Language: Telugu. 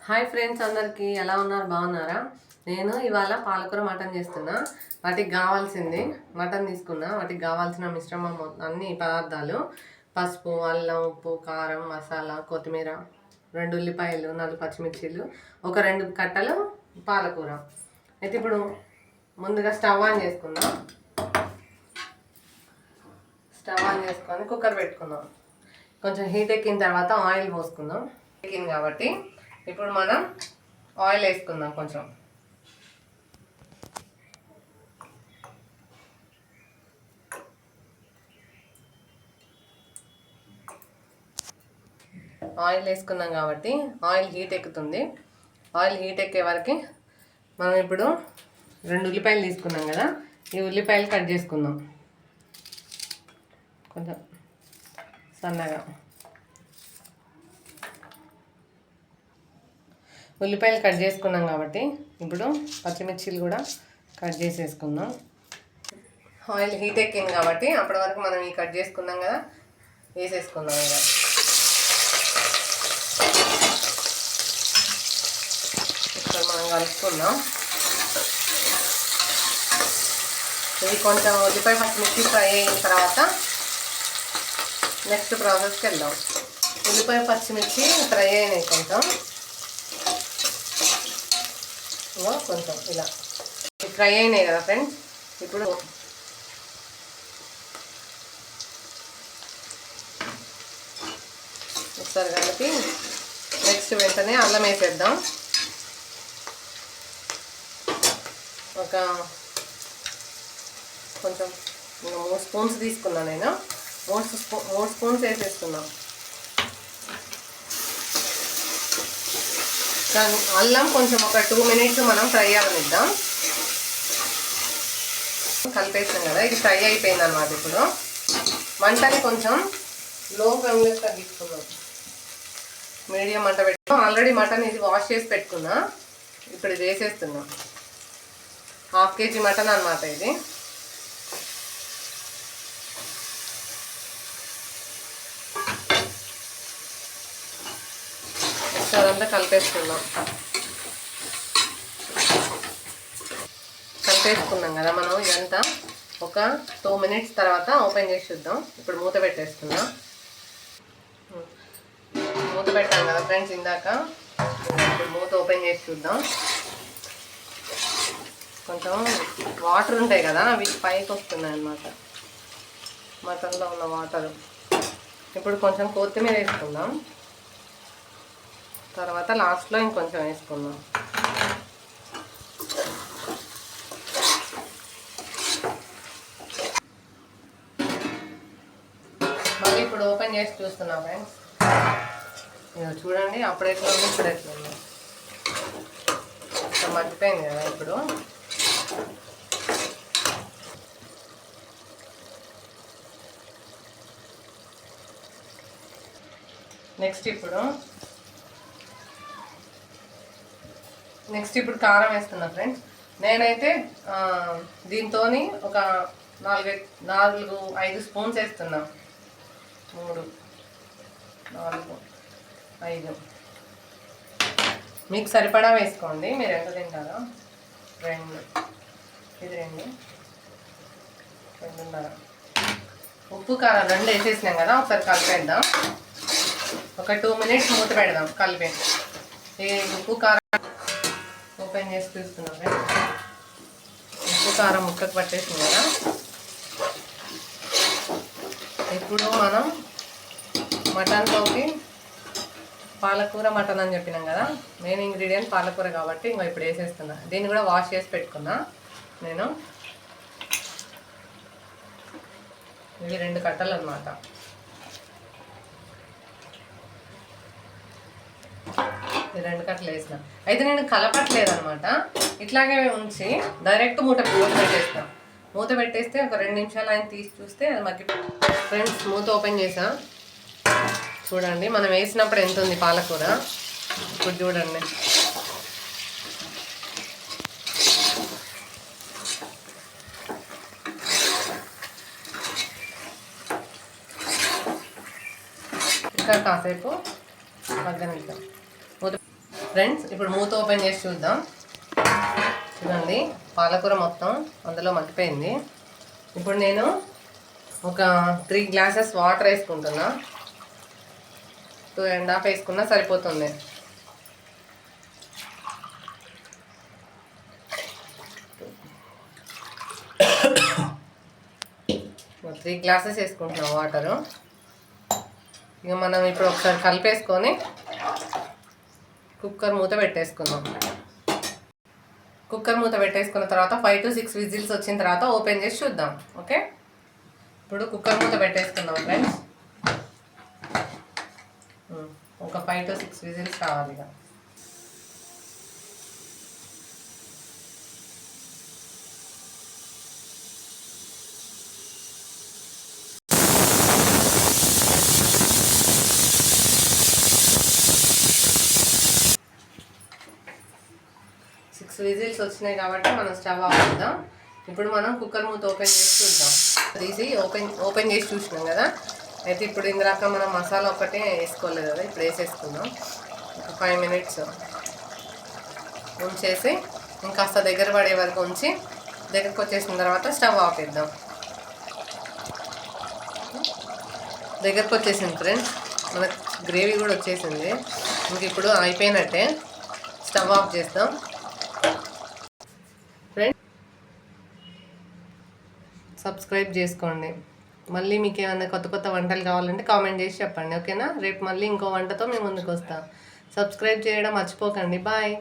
హాయ్ ఫ్రెండ్స్, అందరికీ ఎలా ఉన్నారు? బాగున్నారా? నేను ఇవాళ పాలకూర మటన్ చేస్తున్నా. వాటికి కావాల్సింది మటన్ తీసుకున్నా. వాటికి కావాల్సిన మిశ్రమం అన్ని పదార్థాలు: పసుపు, అల్లం, ఉప్పు, కారం, మసాలా, కొత్తిమీర, 2 ఉల్లిపాయలు, 4 పచ్చిమిర్చీలు, ఒక 2 కట్టలు పాలకూర. అయితే ఇప్పుడు ముందుగా స్టవ్ ఆన్ చేసుకుందాం. స్టవ్ ఆన్ చేసుకొని కుక్కర్ పెట్టుకుందాం. కొంచెం హీట్ ఎక్కిన తర్వాత ఆయిల్ పోసుకుందాం. ఎక్కింది కాబట్టి ఇప్పుడు మనం ఆయిల్ వేసుకుందాం. కొంచెం ఆయిల్ వేసుకున్నాం కాబట్టి ఆయిల్ హీట్ ఎక్కుతుంది. ఆయిల్ హీట్ ఎక్కే వరకు మనం ఇప్పుడు 2 ఉల్లిపాయలు తీసుకున్నాం కదా, ఈ ఉల్లిపాయలు కట్ చేసుకుందాం కొంచెం సన్నగా. ఉల్లిపాయలు కట్ చేసుకున్నాం కాబట్టి ఇప్పుడు పచ్చిమిర్చీలు కూడా కట్ చేసేసుకుందాం. ఆయిల్ హీట్ ఎక్కింది కాబట్టి అప్పటి వరకు మనం ఈ కట్ చేసుకున్నాం కదా వేసేసుకుందాం. ఇలా ఇక్కడ మనం కలుపుకుందాం. ఇది కొంచెం ఉల్లిపాయ పచ్చిమిర్చి ఫ్రై అయిన తర్వాత నెక్స్ట్ ప్రాసెస్కి వెళ్దాం. ఉల్లిపాయ పచ్చిమిర్చి ఫ్రై అయినాయి కొంచెం ఇలా ఫ్రై అయినాయి కదా ఫ్రెండ్స్. ఇప్పుడు ఒకసారి కలిపి నెక్స్ట్ వెంటనే అల్లం వేసేద్దాం. ఒక కొంచెం 3 స్పూన్స్ తీసుకున్నాను నేను. 3 స్పూన్స్ వేసేస్తున్నాం. అల్లం కొంచెం ఒక 2 మినిట్స్ మనం ఫ్రై అవ్వనిద్దాం. కలిపేసాం కదా, ఇది ఫ్రై అయిపోయింది అన్నమాట. ఇప్పుడు మంటని కొంచెం లో ఫ్లేమ్లో తగ్గించుకున్నాం. మీడియం మంట పెట్టుకున్నాం. ఆల్రెడీ మటన్ ఇది వాష్ చేసి పెట్టుకున్నా. ఇప్పుడు ఇది వేసేస్తున్నాం. 1/2 kg మటన్ అన్నమాట ఇది. అదంతా కలిపేసుకున్నాం కదా మనం. ఇదంతా ఒక 2 మినిట్స్ తర్వాత ఓపెన్ చేసి చూద్దాం. ఇప్పుడు మూత పెట్టేసుకుందాం. మూత పెట్టాం కదా ఫ్రెండ్స్ ఇందాక. ఇప్పుడు మూత ఓపెన్ చేసి చూద్దాం. కొంచెం వాటర్ ఉంటాయి కదా, అవి పైకి వస్తున్నాయి అన్నమాట, మటన్లో ఉన్న వాటర్. ఇప్పుడు కొంచెం కొత్తిమీర వేసుకుందాం. తర్వాత లాస్ట్లో ఇంకొంచెం వేసుకుందాం. మళ్ళీ ఇప్పుడు ఓపెన్ చేసి చూస్తున్నాం ఫ్రెండ్స్. చూడండి, అప్పుడు ఎట్లా ఉంది, ఇప్పుడు ఎట్లా ఉంది. మర్చిపోయింది కదా. ఇప్పుడు నెక్స్ట్ ఇప్పుడు కారం వేస్తున్నా ఫ్రెండ్స్. నేనైతే దీంతో ఒక 4-5 స్పూన్స్ వేస్తున్నా. 3, 4, 5 మీకు సరిపడా వేసుకోండి. మీరు ఎంత తింటారో. 2, ఇది 2, 2.5. ఉప్పు కారం 2 వేసేసినాం కదా. ఒకసారి కలిపేద్దాం. ఒక 2 మినిట్స్ మూత పెడదాం కలిపి. ఈ ఉప్పు కారం ఓపెన్ చేసి చూస్తున్నాం. ఉప్పు కారం ముక్కకు పట్టేసింది కదా. ఇప్పుడు మనం మటన్లోకి పాలకూర మటన్ అని చెప్పినాం కదా, మెయిన్ ఇంగ్రీడియంట్ పాలకూర కాబట్టి ఇంకా ఇప్పుడు వేసేస్తున్నా. దీన్ని కూడా వాష్ చేసి పెట్టుకున్నా నేను. ఇవి 2 కట్టలు అన్నమాట. ఈ 2 కట్టలు వేసిన. అయితే నేను కలపట్లేదు అనమాట, ఇట్లాగే ఉంచి డైరెక్ట్ మూత పెట్టేస్తా. మూత పెట్టేస్తే ఒక 2 నిమిషాలు ఆయన తీసి చూస్తే అది మగ్గి. ఫ్రెండ్స్, మూత ఓపెన్ చేసా. చూడండి మనం వేసినప్పుడు ఎంత ఉంది పాలకూర. ఇప్పుడు చూడండి, ఇంకా కాసేపు మగ్గనిద్దాం. ఫ్రెండ్స్ ఇప్పుడు మూత ఓపెన్ చేసి చూద్దాం. చూడండి పాలకూర మొత్తం అందులో మగ్గిపోయింది. ఇప్పుడు నేను ఒక 3 గ్లాసెస్ వాటర్ వేసుకుంటున్నా. 2.5 వేసుకున్నా సరిపోతుంది. 3 గ్లాసెస్ వేసుకుంటున్నాం వాటరు. ఇక మనం ఇప్పుడు ఒకసారి కలిపేసుకొని కుక్కర్ మూత పెట్టేసుకుందాం. కుక్కర్ మూత పెట్టేసుకున్న తర్వాత 5 to 6 విజిల్స్ వచ్చిన తర్వాత ఓపెన్ చేసి చూద్దాం. ఓకే, ఇప్పుడు కుక్కర్ మూత పెట్టేసుకుందాం ఫ్రెండ్స్. ఒక 5 to 6 విజిల్స్ కావాలి. ఇక విజిల్స్ వచ్చినాయి కాబట్టి మనం స్టవ్ ఆఫ్ చేద్దాం. ఇప్పుడు మనం కుక్కర్ మూత ఓపెన్ చేసి చూద్దాం. తీసి ఓపెన్ చేసి చూసినాం కదా. అయితే ఇప్పుడు ఇందాక మనం మసాలా ఒకటే వేసుకోలేదు కదా, ఇప్పుడు వేసేసుకుందాం. ఒక 5 minutes ఉంచేసి ఇంకాస్త దగ్గర పడే వరకు ఉంచి దగ్గరకు వచ్చేసిన తర్వాత స్టవ్ ఆఫ్ చేద్దాం. దగ్గరకు వచ్చేసింది ఫ్రెండ్స్, మనకు గ్రేవీ కూడా వచ్చేసింది. ఇంక ఇప్పుడు అయిపోయినట్టే, స్టవ్ ఆఫ్ చేద్దాం. సబ్స్క్రైబ్ చేసుకోండి. మళ్ళీ మీకు ఏమైనా కొత్త కొత్త వంటలు కావాలంటే కామెంట్ చేసి చెప్పండి. ఓకేనా, రేపు మళ్ళీ ఇంకో వంటతో మేము ముందుకు వస్తాం. సబ్స్క్రైబ్ చేయడం మర్చిపోకండి. బాయ్.